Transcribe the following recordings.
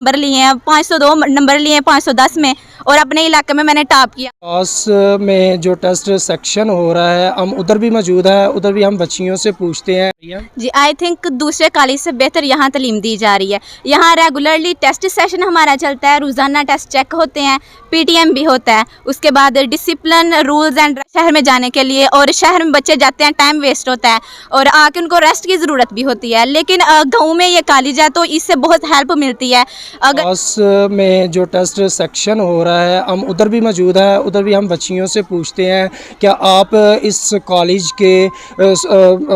Number लिए हैं, 502 number लिए हैं 510 में, और अपने इलाके में मैंने टॉप किया। पास में जो टेस्ट सेक्शन हो रहा है, हम उधर भी मौजूद हैं, उधर भी हम बच्चियों से पूछते हैं। जी, आई थिंक दूसरे कॉलेज से बेहतर यहाँ तालीम दी जा रही है। यहाँ रेगुलरली टेस्ट सेशन हमारा चलता है, रोज़ाना टेस्ट चेक होते हैं, पीटीएम भी होता है, उसके बाद डिसिप्लिन रूल्स एंड शहर में जाने के लिए, और शहर में बच्चे जाते हैं टाइम वेस्ट होता है और आके उनको रेस्ट की ज़रूरत भी होती है, लेकिन गाँव में ये कॉलेज है तो इससे बहुत हेल्प मिलती है। अगर पास में जो टेस्ट सेक्शन हो रहा है, हम उधर भी मौजूद हैं, उधर भी हम बच्चियों से पूछते हैं क्या आप इस कॉलेज के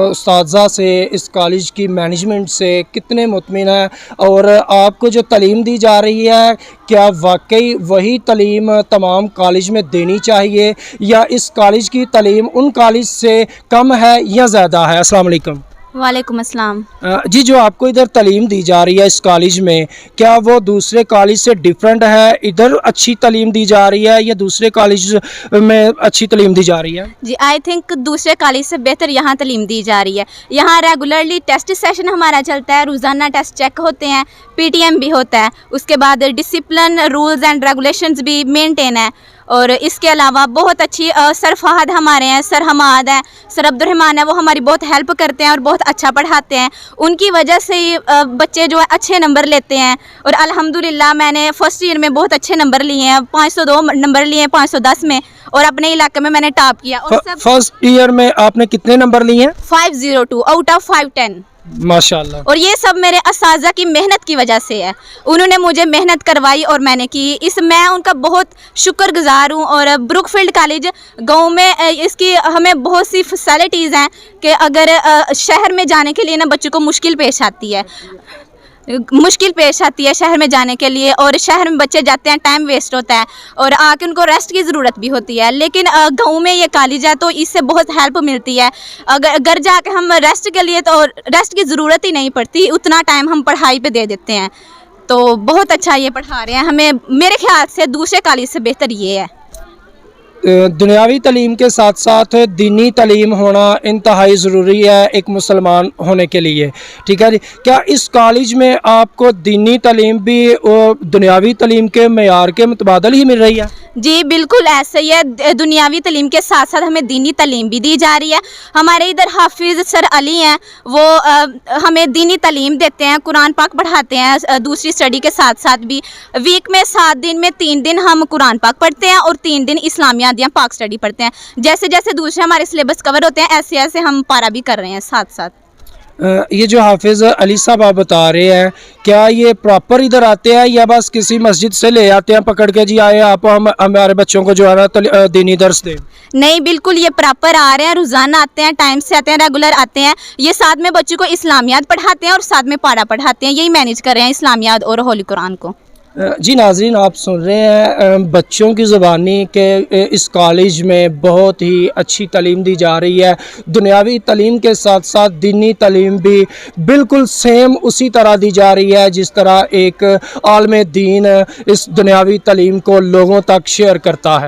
उस्ताज़ा से, इस कॉलेज की मैनेजमेंट से कितने मुतमिन हैं, और आपको जो तालीम दी जा रही है क्या वाकई वही तालीम तमाम कॉलेज में देनी चाहिए, या इस कॉलेज की तालीम उन कॉलेज से कम है या ज़्यादा है? अस्सलाम वालेकुम। वालेकुम अस्सलाम। जी, जो आपको इधर तालीम दी जा रही है इस कॉलेज में, क्या वो दूसरे कॉलेज से डिफरेंट है? इधर अच्छी तालीम दी जा रही है या दूसरे कॉलेज में अच्छी तालीम दी जा रही है? जी, आई थिंक दूसरे कॉलेज से बेहतर यहाँ तालीम दी जा रही है। यहाँ रेगुलरली टेस्ट सेशन हमारा चलता है, रोज़ाना टेस्ट चेक होते हैं, पीटीएम भी होता है, उसके बाद डिसिप्लिन रूल्स एंड रेगुलेशंस भी मेंटेन है, और इसके अलावा बहुत अच्छी सर फहद हमारे हैं, सर हमाद हैं, सर अब्दुर्रहमान है, वो हमारी बहुत हेल्प करते हैं और बहुत अच्छा पढ़ाते हैं। उनकी वजह से ही बच्चे जो है अच्छे नंबर लेते हैं, और अल्हम्दुलिल्लाह मैंने फ़र्स्ट ईयर में बहुत अच्छे नंबर लिए हैं, 502 नंबर लिए हैं 510 में, और अपने इलाके में मैंने टॉप किया। और सब फर्स्ट ईयर में आपने कितने नंबर लिए हैं? 502 आउट ऑफ 510। माशाल्लाह। और ये सब मेरे असाज़ा की मेहनत की वजह से है, उन्होंने मुझे मेहनत करवाई और मैंने की, मैं उनका बहुत शुक्रगुजार हूँ। और ब्रुकफील्ड कॉलेज गांव में इसकी हमें बहुत सी फैसिलिटीज़ हैं कि अगर शहर में जाने के लिए ना बच्चों को मुश्किल पेश आती है शहर में जाने के लिए, और शहर में बच्चे जाते हैं टाइम वेस्ट होता है और आके उनको रेस्ट की ज़रूरत भी होती है, लेकिन गांव में ये कॉलेज है तो इससे बहुत हेल्प मिलती है। अगर घर जाके हम रेस्ट के लिए तो रेस्ट की ज़रूरत ही नहीं पड़ती, उतना टाइम हम पढ़ाई पे दे देते हैं, तो बहुत अच्छा ये पढ़ा रहे हैं हमें। मेरे ख्याल से दूसरे कॉलेज से बेहतर ये है। दुनियावी तालीम के साथ साथ दीनी तालीम होना इंतहाई ज़रूरी है एक मुसलमान होने के लिए, ठीक है जी। क्या इस कॉलेज में आपको दीनी तालीम भी दुनियावी तालीम के मेयार के मुताबिक ही मिल रही है? जी बिल्कुल ऐसा ही है, दुनियावी तालीम के साथ साथ हमें दीनी तालीम भी दी जा रही है। हमारे इधर हाफिज़ सर अली हैं, वो हमें दीनी तालीम देते हैं, कुरान पाक पढ़ाते हैं दूसरी स्टडी के साथ साथ भी। वीक में 7 दिन में 3 दिन हम कुरान पाक पढ़ते हैं और 3 दिन इस्लामियात या पाक स्टडी पढ़ते हैं। जैसे जैसे दूसरे हमारे सिलेबस कवर होते हैं ऐसे ऐसे हम पारा भी कर रहे हैं साथ साथ। ये जो हाफिज़ अली साहब आप बता रहे हैं, क्या ये प्रॉपर इधर आते हैं या बस किसी मस्जिद से ले आते हैं पकड़ के, जी आए आप हमारे बच्चों को जो है ना दीनी दर्स दें? नहीं, बिल्कुल ये प्रॉपर आ रहे हैं, रोज़ाना आते हैं, टाइम से आते हैं, रेगुलर आते हैं। ये साथ में बच्चों को इस्लामियात पढ़ाते हैं और साथ में पारा पढ़ाते हैं, यही मैनेज कर रहे हैं इस्लामियात और होली कुरान को। जी नाज़रीन, आप सुन रहे हैं बच्चों की ज़ुबानी के इस कॉलेज में बहुत ही अच्छी तालीम दी जा रही है। दुनियावी तालीम के साथ साथ दीनी तालीम भी बिल्कुल सेम उसी तरह दी जा रही है जिस तरह एक आलम दीन इस दुनियावी तालीम को लोगों तक शेयर करता है।